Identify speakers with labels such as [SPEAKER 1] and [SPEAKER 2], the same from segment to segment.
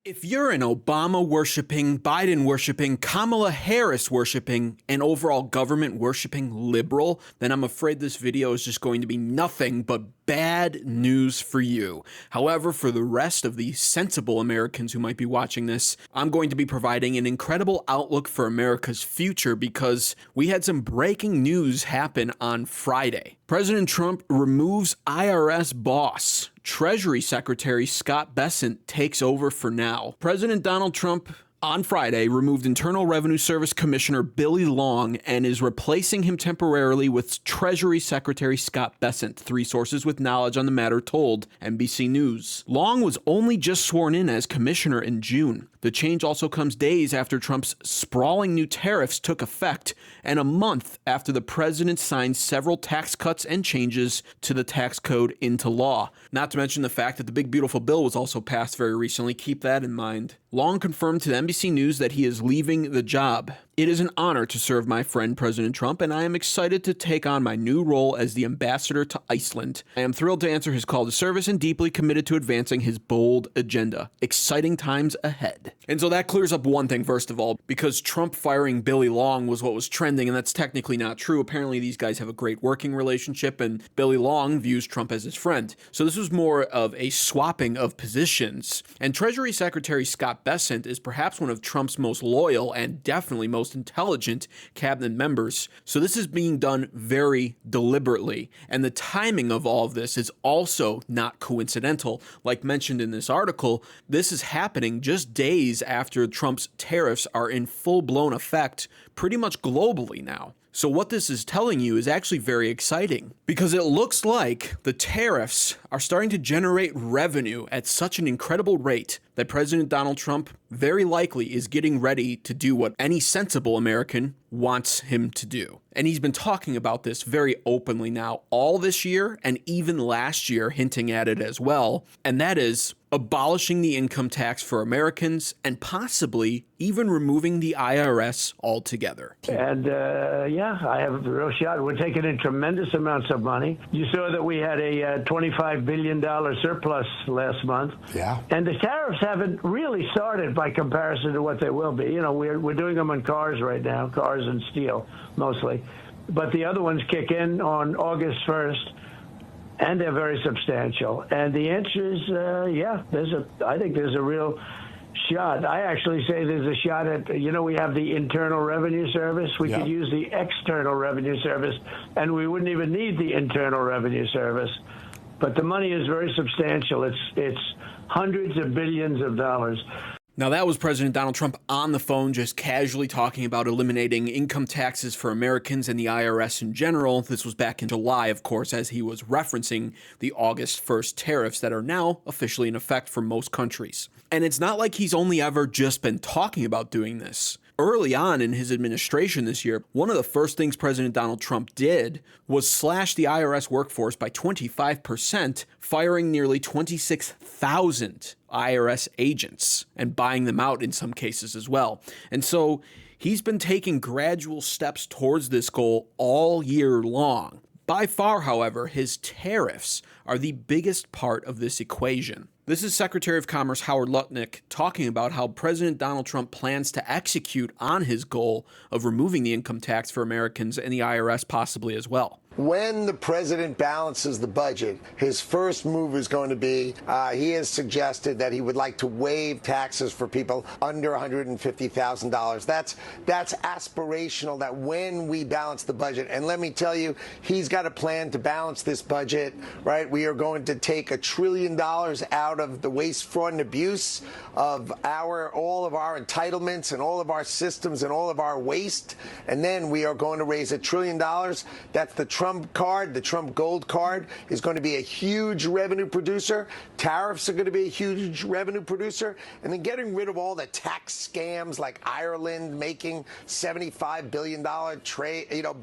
[SPEAKER 1] If you're an Obama worshipping, Biden worshipping, Kamala Harris worshipping, and overall government worshipping liberal, then I'm afraid this video is just going to be nothing but bad news for you. However, for the rest of the sensible Americans who might be watching this, I'm going to be providing an incredible outlook for America's future because we had some breaking news happen on Friday. President Trump removes IRS boss. Treasury Secretary Scott Bessent takes over for now. President Donald Trump on Friday removed Internal Revenue Service Commissioner Billy Long and is replacing him temporarily with Treasury Secretary Scott Bessent, three sources with knowledge on the matter told NBC News. Long was only just sworn in as commissioner in June. The change also comes days after Trump's sprawling new tariffs took effect and a month after the president signed several tax cuts and changes to the tax code into law. Not to mention the fact that the big beautiful bill was also passed very recently. Keep that in mind. Long confirmed to the NBC News that he is leaving the job. It is an honor to serve my friend President Trump, and I am excited to take on my new role as the ambassador to Iceland. I am thrilled to answer his call to service and deeply committed to advancing his bold agenda. Exciting times ahead. And so that clears up one thing, first of all, because Trump firing Billy Long was what was trending, and that's technically not true. Apparently, these guys have a great working relationship, and Billy Long views Trump as his friend. So this was more of a swapping of positions. And Treasury Secretary Scott Bessent is perhaps one of Trump's most loyal and definitely most intelligent cabinet members. So this is being done very deliberately. And the timing of all of this is also not coincidental. Like mentioned in this article, this is happening just days after Trump's tariffs are in full-blown effect pretty much globally now. So what this is telling you is actually very exciting because it looks like the tariffs are starting to generate revenue at such an incredible rate that President Donald Trump very likely is getting ready to do what any sensible American wants him to do. And he's been talking about this very openly now all this year and even last year, hinting at it as well. And that is abolishing the income tax for Americans and possibly even removing the IRS altogether.
[SPEAKER 2] And yeah, I have a real shot. We're taking in tremendous amounts of money. You saw that we had a $25 billion surplus last month.
[SPEAKER 3] Yeah.
[SPEAKER 2] And the tariffs haven't really started by comparison to what they will be. You know, we're doing them on cars right now, cars and steel mostly. But the other ones kick in on August 1st. And they're very substantial. And the answer is, yeah, I think there's a real shot. I actually say there's a shot at, you know, we have the Internal Revenue Service. We could use the External Revenue Service, and we wouldn't even need the Internal Revenue Service. But the money is very substantial. It's hundreds of billions of dollars.
[SPEAKER 1] Now, that was President Donald Trump on the phone just casually talking about eliminating income taxes for Americans and the IRS in general. This was back in July, of course, as he was referencing the August 1st tariffs that are now officially in effect for most countries. And it's not like he's only ever just been talking about doing this. Early on in his administration this year, one of the first things President Donald Trump did was slash the IRS workforce by 25%, firing nearly 26,000 IRS agents and buying them out in some cases as well. And so he's been taking gradual steps towards this goal all year long. By far, however, his tariffs are the biggest part of this equation. This is Secretary of Commerce Howard Lutnick talking about how President Donald Trump plans to execute on his goal of removing the income tax for Americans and the IRS possibly as well.
[SPEAKER 3] When the president balances the budget, his first move is going to be, he has suggested that he would like to waive taxes for people under $150,000. That's aspirational, that when we balance the budget, and let me tell you, he's got a plan to balance this budget, right? We are going to take $1 trillion out of the waste, fraud, and abuse of all of our entitlements and all of our systems and all of our waste, and then we are going to raise $1 trillion. That's the Trump card. The Trump gold card is going to be a huge revenue producer. Tariffs are going to be a huge revenue producer. And then getting rid of all the tax scams like Ireland making $75 billion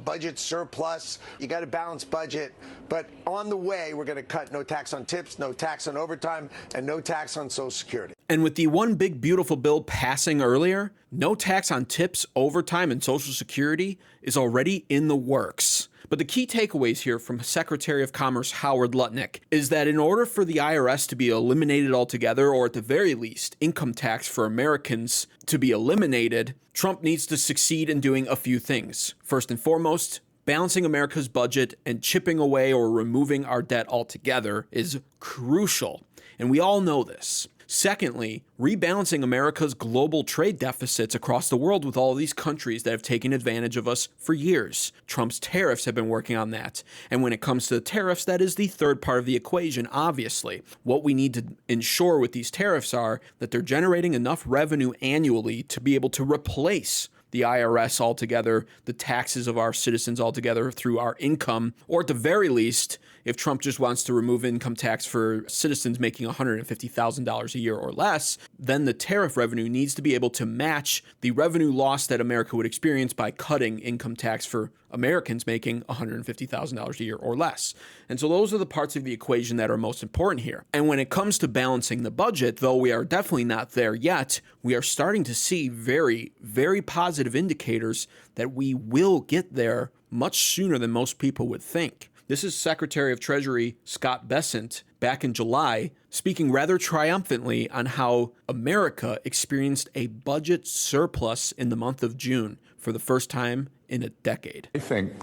[SPEAKER 3] budget surplus. You got to balance budget. But on the way, we're going to cut no tax on tips, no tax on overtime, and no tax on Social Security.
[SPEAKER 1] And with the one big beautiful bill passing earlier, no tax on tips, overtime, and Social Security is already in the works. But the key takeaways here from Secretary of Commerce Howard Lutnick is that in order for the IRS to be eliminated altogether, or at the very least, income tax for Americans to be eliminated, Trump needs to succeed in doing a few things. First and foremost, balancing America's budget and chipping away or removing our debt altogether is crucial, and we all know this. Secondly, rebalancing America's global trade deficits across the world with all these countries that have taken advantage of us for years. Trump's tariffs have been working on that. And when it comes to the tariffs, that is the third part of the equation, obviously. What we need to ensure with these tariffs are that they're generating enough revenue annually to be able to replace the IRS altogether, the taxes of our citizens altogether through our income, or at the very least, if Trump just wants to remove income tax for citizens making $150,000 a year or less, then the tariff revenue needs to be able to match the revenue loss that America would experience by cutting income tax for Americans making $150,000 a year or less. And so those are the parts of the equation that are most important here. And when it comes to balancing the budget, though we are definitely not there yet, we are starting to see very, very positive indicators that we will get there much sooner than most people would think. This is Secretary of Treasury Scott Bessent back in July speaking rather triumphantly on how America experienced a budget surplus in the month of June for the first time in a decade.
[SPEAKER 4] I think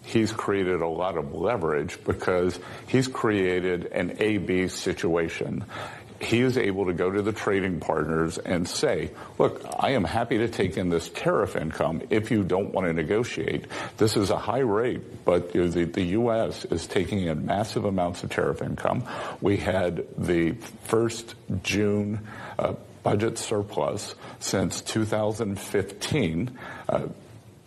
[SPEAKER 4] he's created a lot of leverage because he's created an A-B situation. He is able to go to the trading partners and say, look, I am happy to take in this tariff income if you don't want to negotiate. This is a high rate, but the U.S. is taking in massive amounts of tariff income. We had the first June budget surplus since 2015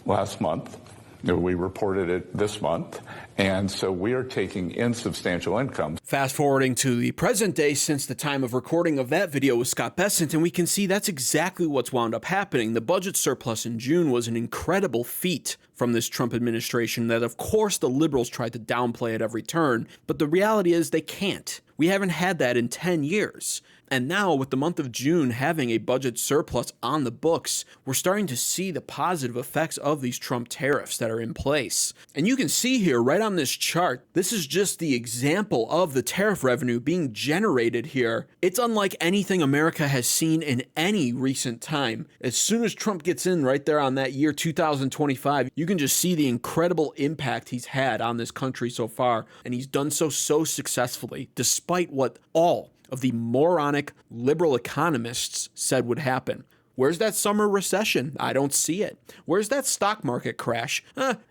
[SPEAKER 4] last month. We reported it this month, and so we are taking in substantial income.
[SPEAKER 1] Fast forwarding to the present day since the time of recording of that video with Scott Bessent, and we can see that's exactly what's wound up happening. The budget surplus in June was an incredible feat from this Trump administration that, of course, the liberals tried to downplay at every turn, but the reality is they can't. We haven't had that in 10 years. And now, with the month of June having a budget surplus on the books, we're starting to see the positive effects of these Trump tariffs that are in place. And you can see here, right on this chart, this is just the example of the tariff revenue being generated here. It's unlike anything America has seen in any recent time. As soon as Trump gets in right there on that year 2025, you can just see the incredible impact he's had on this country so far. And he's done so successfully, despite what all of the moronic liberal economists said would happen. Where's that summer recession? I don't see it. Where's that stock market crash?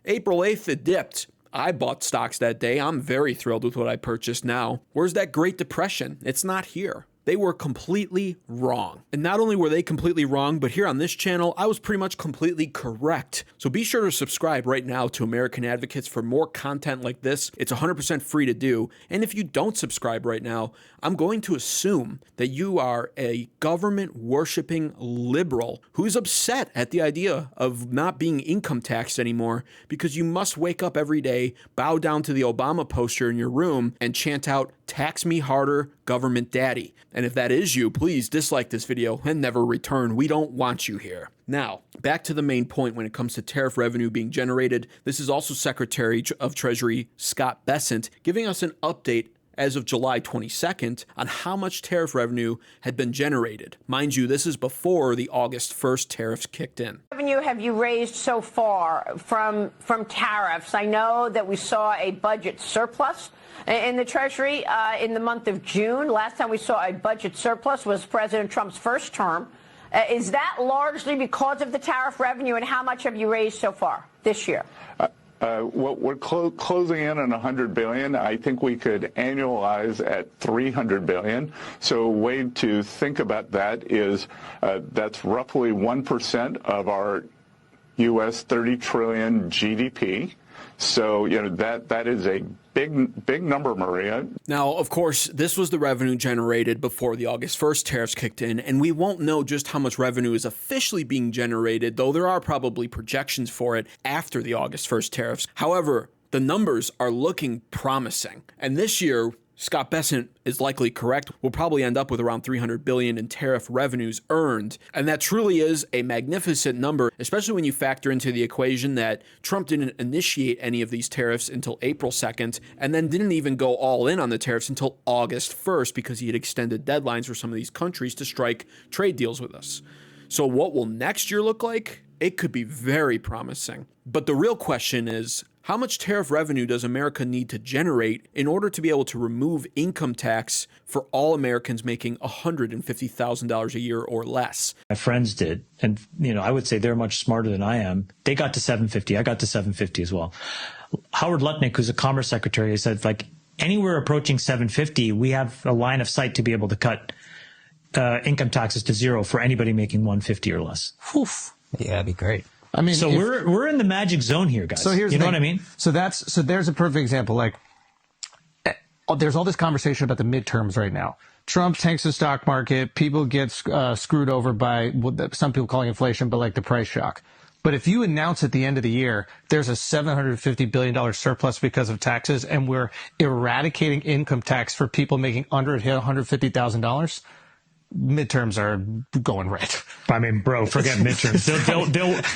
[SPEAKER 1] April 8th it dipped. I bought stocks that day. I'm very thrilled with what I purchased now. Where's that Great Depression? It's not here. They were completely wrong. And not only were they completely wrong, but here on this channel, I was pretty much completely correct. So be sure to subscribe right now to American Advocates for more content like this. It's 100% free to do. And if you don't subscribe right now, I'm going to assume that you are a government-worshiping liberal who's upset at the idea of not being income taxed anymore because you must wake up every day, bow down to the Obama poster in your room, and chant out, "Tax me harder, government daddy." And if that is you, please dislike this video and never return. We don't want you here. Now, back to the main point when it comes to tariff revenue being generated. This is also Secretary of Treasury Scott Bessent giving us an update as of July 22nd on how much tariff revenue had been generated. Mind you, this is before the August 1st tariffs kicked in.
[SPEAKER 5] Revenue have you raised so far from tariffs? I know that we saw a budget surplus in the Treasury in the month of June. Last time we saw a budget surplus was President Trump's first term. Is that largely because of the tariff revenue, and how much have you raised so far this year?
[SPEAKER 4] Well, we're closing in on $100 billion. I think we could annualize at $300 billion. So a way to think about that is that's roughly 1% of our U.S. 30 trillion GDP. So, that is a big number, Maria.
[SPEAKER 1] Now, of course, this was the revenue generated before the August 1st tariffs kicked in, and we won't know just how much revenue is officially being generated, though there are probably projections for it after the August 1st tariffs. However, the numbers are looking promising. And this year, Scott Bessent is likely correct. We'll probably end up with around $300 billion in tariff revenues earned. And that truly is a magnificent number, especially when you factor into the equation that Trump didn't initiate any of these tariffs until April 2nd, and then didn't even go all in on the tariffs until August 1st because he had extended deadlines for some of these countries to strike trade deals with us. So what will next year look like? It could be very promising. But the real question is, how much tariff revenue does America need to generate in order to be able to remove income tax for all Americans making $150,000 a year or less?
[SPEAKER 6] My friends did, and I would say they're much smarter than I am. They got to 750. I got to 750 as well. Howard Lutnick, who's a Commerce Secretary, said anywhere approaching 750, we have a line of sight to be able to cut income taxes to zero for anybody making 150 or less. Whew.
[SPEAKER 7] Yeah, that'd be great.
[SPEAKER 6] I mean, so we're in the magic zone here, guys.
[SPEAKER 7] So here's
[SPEAKER 6] you know what I mean?
[SPEAKER 7] So there's a perfect example. There's all this conversation about the midterms right now. Trump tanks the stock market. People get screwed over by what some people calling inflation, but the price shock. But if you announce at the end of the year there's a $750 billion surplus because of taxes, and we're eradicating income tax for people making under $150,000. Midterms are going right.
[SPEAKER 6] I mean, bro, forget midterms.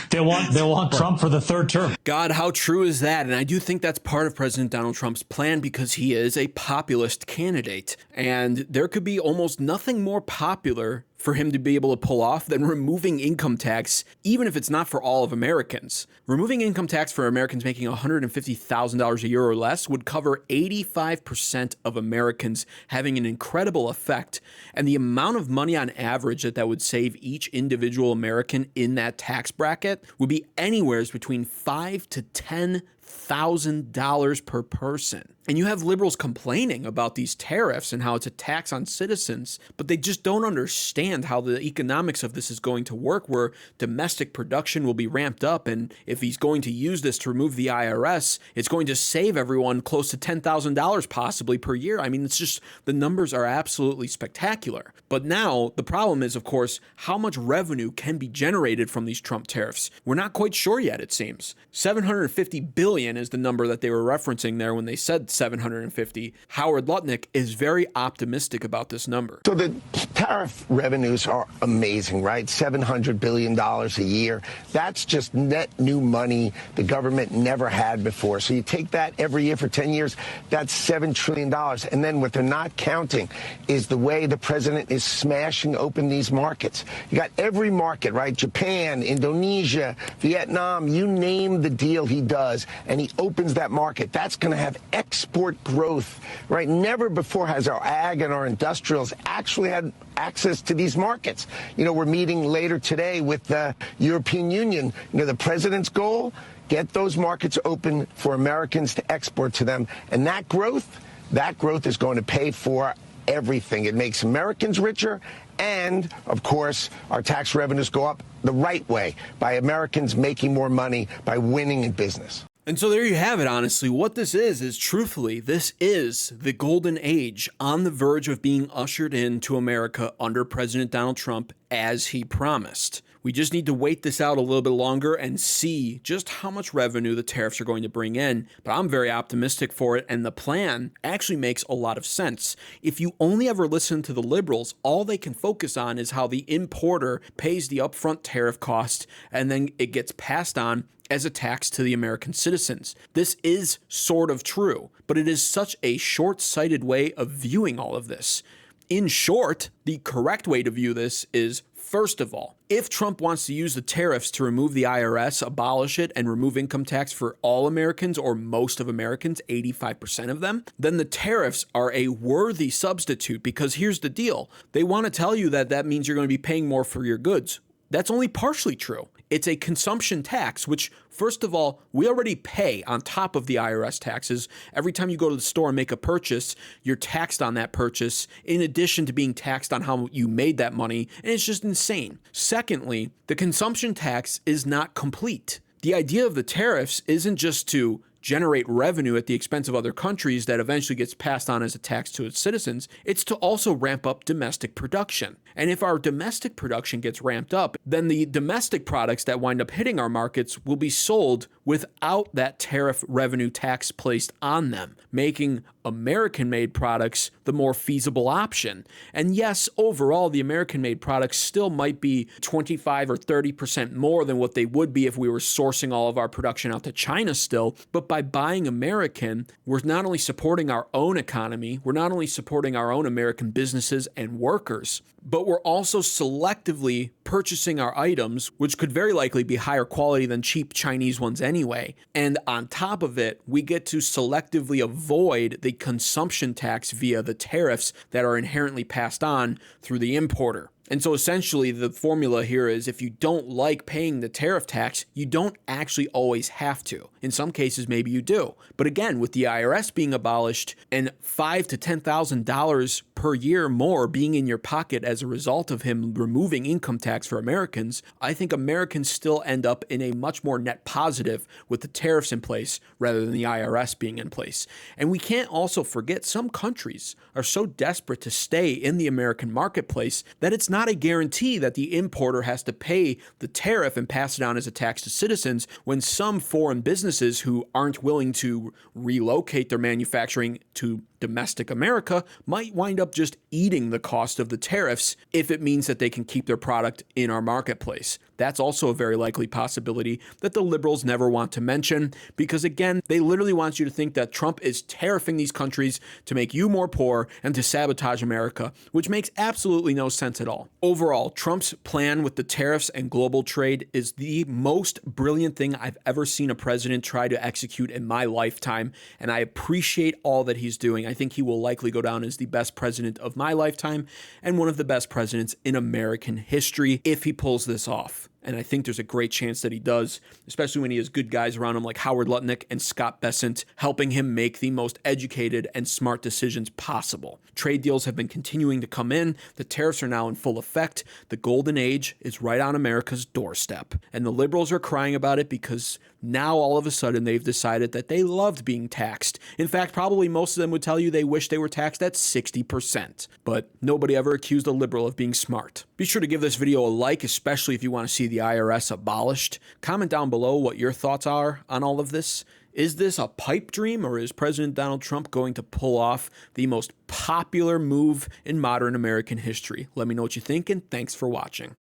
[SPEAKER 6] They'll want Trump for the third term.
[SPEAKER 1] God, how true is that? And I do think that's part of President Donald Trump's plan because he is a populist candidate. And there could be almost nothing more popular for him to be able to pull off than removing income tax, even if it's not for all of Americans. Removing income tax for Americans making $150,000 a year or less would cover 85% of Americans, having an incredible effect. And the amount of money on average that would save each individual American in that tax bracket would be anywhere between $5,000 to $10,000 per person. And you have liberals complaining about these tariffs and how it's a tax on citizens, but they just don't understand how the economics of this is going to work, where domestic production will be ramped up. And if he's going to use this to remove the IRS, it's going to save everyone close to $10,000 possibly per year. I mean, it's just, the numbers are absolutely spectacular. But now the problem is, of course, how much revenue can be generated from these Trump tariffs. We're not quite sure yet, it seems. $750 billion is the number that they were referencing there when they said 750. Howard Lutnick is very optimistic about this number.
[SPEAKER 3] So the tariff revenues are amazing, right? $700 billion a year. That's just net new money the government never had before. So you take that every year for 10 years, that's $7 trillion. And then what they're not counting is the way the president is smashing open these markets. You got every market, right? Japan, Indonesia, Vietnam, you name the deal he does, and he opens that market. That's going to have export growth, right? Never before has our ag and our industrials actually had access to these markets. We're meeting later today with the European Union. The president's goal, get those markets open for Americans to export to them. And that growth is going to pay for everything. It makes Americans richer. And, of course, our tax revenues go up the right way by Americans making more money by winning in business.
[SPEAKER 1] And so there you have it, honestly. What this is truthfully, this is the golden age on the verge of being ushered into America under President Donald Trump as he promised. We just need to wait this out a little bit longer and see just how much revenue the tariffs are going to bring in. But I'm very optimistic for it, and the plan actually makes a lot of sense. If you only ever listen to the liberals, all they can focus on is how the importer pays the upfront tariff cost, and then it gets passed on as a tax to the American citizens. This is sort of true, but it is such a short-sighted way of viewing all of this. In short, the correct way to view this is, first of all, if Trump wants to use the tariffs to remove the IRS, abolish it, and remove income tax for all Americans or most of Americans, 85% of them, then the tariffs are a worthy substitute, because here's the deal. They want to tell you that means you're going to be paying more for your goods. That's only partially true. It's a consumption tax, which, first of all, we already pay on top of the IRS taxes. Every time you go to the store and make a purchase, you're taxed on that purchase, in addition to being taxed on how you made that money, and it's just insane. Secondly, the consumption tax is not complete. The idea of the tariffs isn't just to generate revenue at the expense of other countries that eventually gets passed on as a tax to its citizens. It's to also ramp up domestic production. And if our domestic production gets ramped up, then the domestic products that wind up hitting our markets will be sold without that tariff revenue tax placed on them, making American-made products the more feasible option. And yes, overall, the American-made products still might be 25 or 30% more than what they would be if we were sourcing all of our production out to China still. But by buying American, we're not only supporting our own economy, we're not only supporting our own American businesses and workers, but we're also selectively purchasing our items, which could very likely be higher quality than cheap Chinese ones anyway. And on top of it, we get to selectively avoid the consumption tax via the tariffs that are inherently passed on through the importer. And so essentially the formula here is if you don't like paying the tariff tax, you don't actually always have to. In some cases, maybe you do. But again, with the IRS being abolished and $5,000 to $10,000 per year more being in your pocket as a result of him removing income tax for Americans, I think Americans still end up in a much more net positive with the tariffs in place rather than the IRS being in place. And we can't also forget some countries are so desperate to stay in the American marketplace that it's not a guarantee that the importer has to pay the tariff and pass it on as a tax to citizens when some foreign businesses who aren't willing to relocate their manufacturing to domestic America might wind up just eating the cost of the tariffs if it means that they can keep their product in our marketplace. That's also a very likely possibility that the liberals never want to mention because, again, they literally want you to think that Trump is tariffing these countries to make you more poor and to sabotage America, which makes absolutely no sense at all. Overall, Trump's plan with the tariffs and global trade is the most brilliant thing I've ever seen a president try to execute in my lifetime, and I appreciate all that he's doing. I think he will likely go down as the best president of my lifetime and one of the best presidents in American history if he pulls this off. And I think there's a great chance that he does, especially when he has good guys around him like Howard Lutnick and Scott Bessent helping him make the most educated and smart decisions possible. Trade deals have been continuing to come in. The tariffs are now in full effect. The golden age is right on America's doorstep. And the liberals are crying about it because now all of a sudden they've decided that they loved being taxed. In fact, probably most of them would tell you they wish they were taxed at 60%. But nobody ever accused a liberal of being smart. Be sure to give this video a like, especially if you want to see the IRS abolished. Comment down below what your thoughts are on all of this. Is this a pipe dream, or is President Donald Trump going to pull off the most popular move in modern American history? Let me know what you think, and thanks for watching.